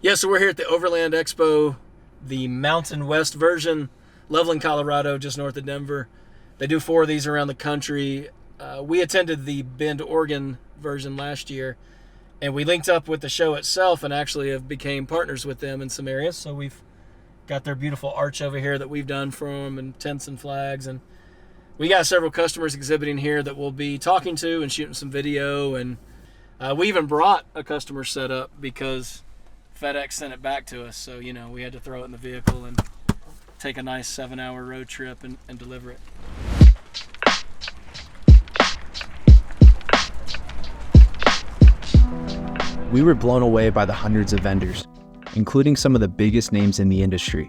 Yeah, so we're here at the Overland Expo, the Mountain West version, Loveland, Colorado, just north of Denver. They do 4 of these around the country. We attended the Bend, Oregon version last year, and we linked up with the show itself and actually have became partners with them in some areas. So we've got their beautiful arch over here that we've done for them, and tents and flags. And we got several customers exhibiting here that we'll be talking to and shooting some video. And we even brought a customer set up because FedEx sent it back to us, so we had to throw it in the vehicle and take a nice 7-hour road trip and deliver it. We were blown away by the hundreds of vendors, including some of the biggest names in the industry.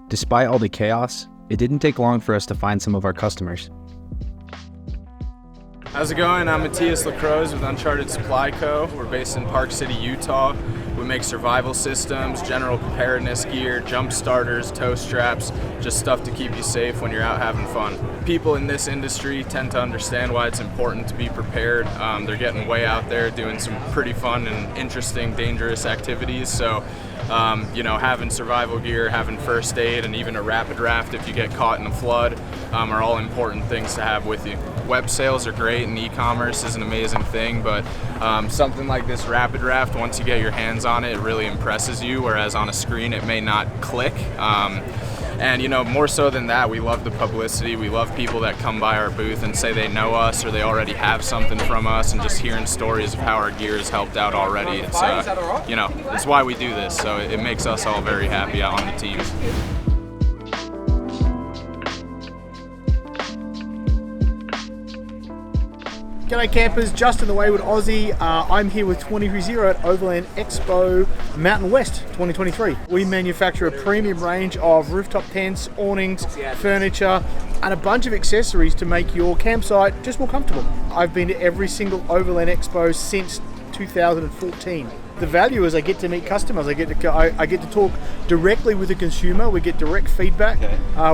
Despite all the chaos, it didn't take long for us to find some of our customers. How's it going? I'm Matthias LaCroze with Uncharted Supply Co. We're based in Park City, Utah. We make survival systems, general preparedness gear, jump starters, tow straps, just stuff to keep you safe when you're out having fun. People in this industry tend to understand why it's important to be prepared. They're getting way out there doing some pretty fun and interesting, dangerous activities. So, having survival gear, having first aid, and even a rapid raft if you get caught in a flood are all important things to have with you. Web sales are great and e-commerce is an amazing thing, but something like this rapid raft, once you get your hands on it, it really impresses you, whereas on a screen it may not click. And more so than that, we love the publicity. We love people that come by our booth and say they know us or they already have something from us, and just hearing stories of how our gear has helped out already. It's it's why we do this, so it makes us all very happy out on the team. G'day campers, Justin the Wayward Aussie. I'm here with 230 at Overland Expo Mountain West 2023. We manufacture a premium range of rooftop tents, awnings, furniture, and a bunch of accessories to make your campsite just more comfortable. I've been to every single Overland Expo since 2014. The value is I get to meet customers. I get to talk directly with the consumer. We get direct feedback.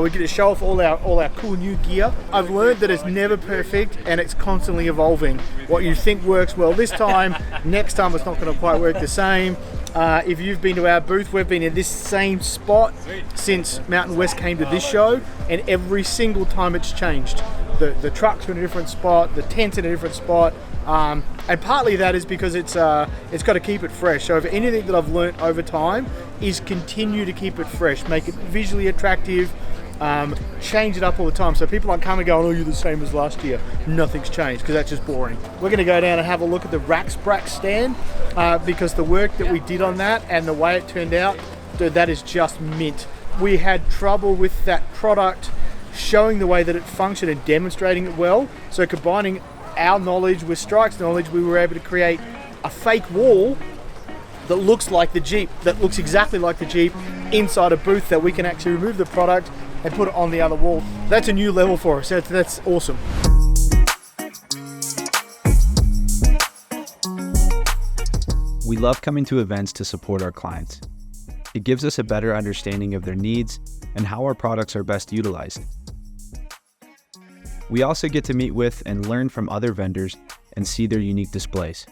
We get to show off all our cool new gear. I've learned that it's never perfect and it's constantly evolving. What you think works well this time, next time it's not going to quite work the same. If you've been to our booth, we've been in this same spot since Mountain West came to this show, and every single time it's changed. The trucks are in a different spot, the tent's in a different spot. And partly that is because it's got to keep it fresh. So if anything that I've learnt over time is continue to keep it fresh, make it visually attractive, change it up all the time. So people aren't coming and going, oh, you're the same as last year. Nothing's changed, because that's just boring. We're going to go down and have a look at the Rack stand, because the work that we did on that and the way it turned out, dude, that is just mint. We had trouble with that product showing the way that it functioned and demonstrating it well. So combining our knowledge with Strike's knowledge, we were able to create a fake wall that looks like the Jeep, that looks exactly like the Jeep inside a booth that we can actually remove the product and put it on the other wall. That's a new level for us. That's awesome. We love coming to events to support our clients. It gives us a better understanding of their needs and how our products are best utilized. We also get to meet with and learn from other vendors and see their unique displays.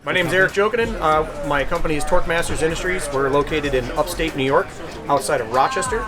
My name is Eric Jokinen. My company is Torque Masters Industries. We're located in upstate New York, outside of Rochester.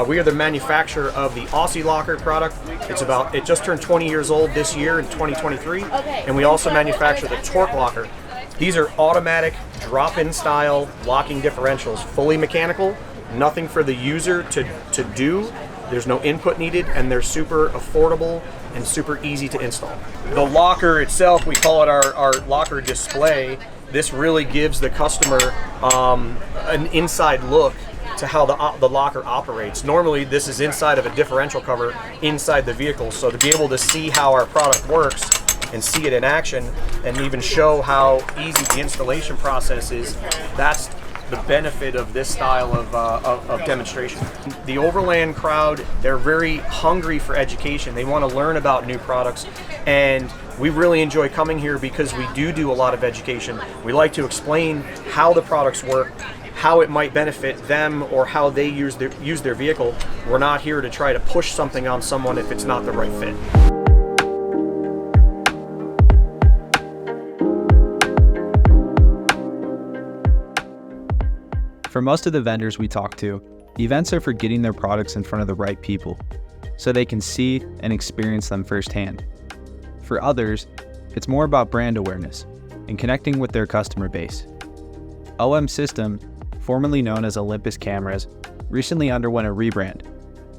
We are the manufacturer of the Aussie Locker product. It just turned 20 years old this year in 2023. And we also manufacture the Torque Locker. These are automatic drop-in style locking differentials, fully mechanical, nothing for the user to do. There's no input needed, and they're super affordable and super easy to install. The locker itself, we call it our locker display. This really gives the customer an inside look to how the locker operates. Normally, this is inside of a differential cover inside the vehicle, so to be able to see how our product works and see it in action and even show how easy the installation process is, that's the benefit of this style of demonstration. The Overland crowd, they're very hungry for education. They want to learn about new products, and we really enjoy coming here because we do a lot of education. We like to explain how the products work, how it might benefit them, or how they use their vehicle. We're not here to try to push something on someone if it's not the right fit. For most of the vendors we talk to, events are for getting their products in front of the right people, so they can see and experience them firsthand. For others, it's more about brand awareness and connecting with their customer base. OM System, formerly known as Olympus Cameras, recently underwent a rebrand,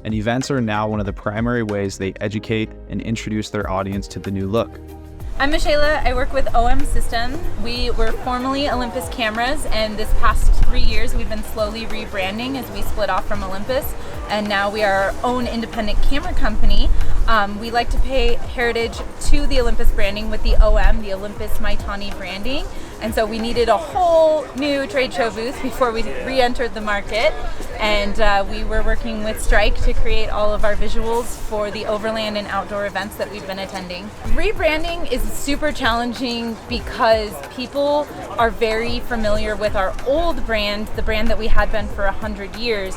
and events are now one of the primary ways they educate and introduce their audience to the new look. I'm Michaela. I work with OM System. We were formerly Olympus Cameras, and this past 3 years we've been slowly rebranding as we split off from Olympus, and now we are our own independent camera company. We like to pay heritage to the Olympus branding with the OM, the Olympus Maitani branding, and so we needed a whole new trade show booth before we re-entered the market, and we were working with Strike to create all of our visuals for the overland and outdoor events that we've been attending. Rebranding is super challenging because people are very familiar with our old brand, the brand that we had been for 100 years,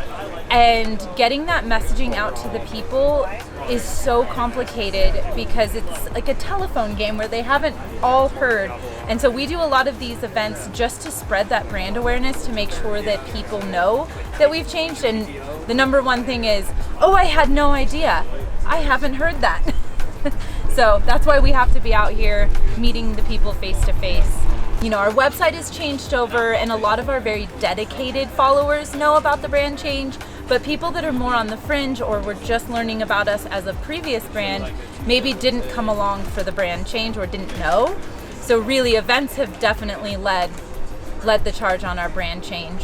and getting that messaging out to the people is so complicated because it's like a telephone game where they haven't all heard. And so we do a lot of these events just to spread that brand awareness, to make sure that people know that we've changed. And the number one thing is, oh, I had no idea. I haven't heard that. So that's why we have to be out here meeting the people face to face. You know, our website has changed over, and a lot of our very dedicated followers know about the brand change, but people that are more on the fringe or were just learning about us as a previous brand maybe didn't come along for the brand change or didn't know. So really, events have definitely led the charge on our brand change.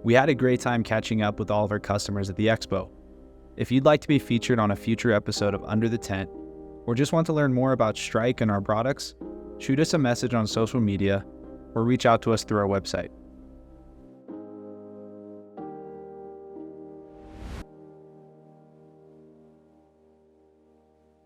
We had a great time catching up with all of our customers at the expo. If you'd like to be featured on a future episode of Under the Tent, or just want to learn more about Strike and our products, shoot us a message on social media or reach out to us through our website.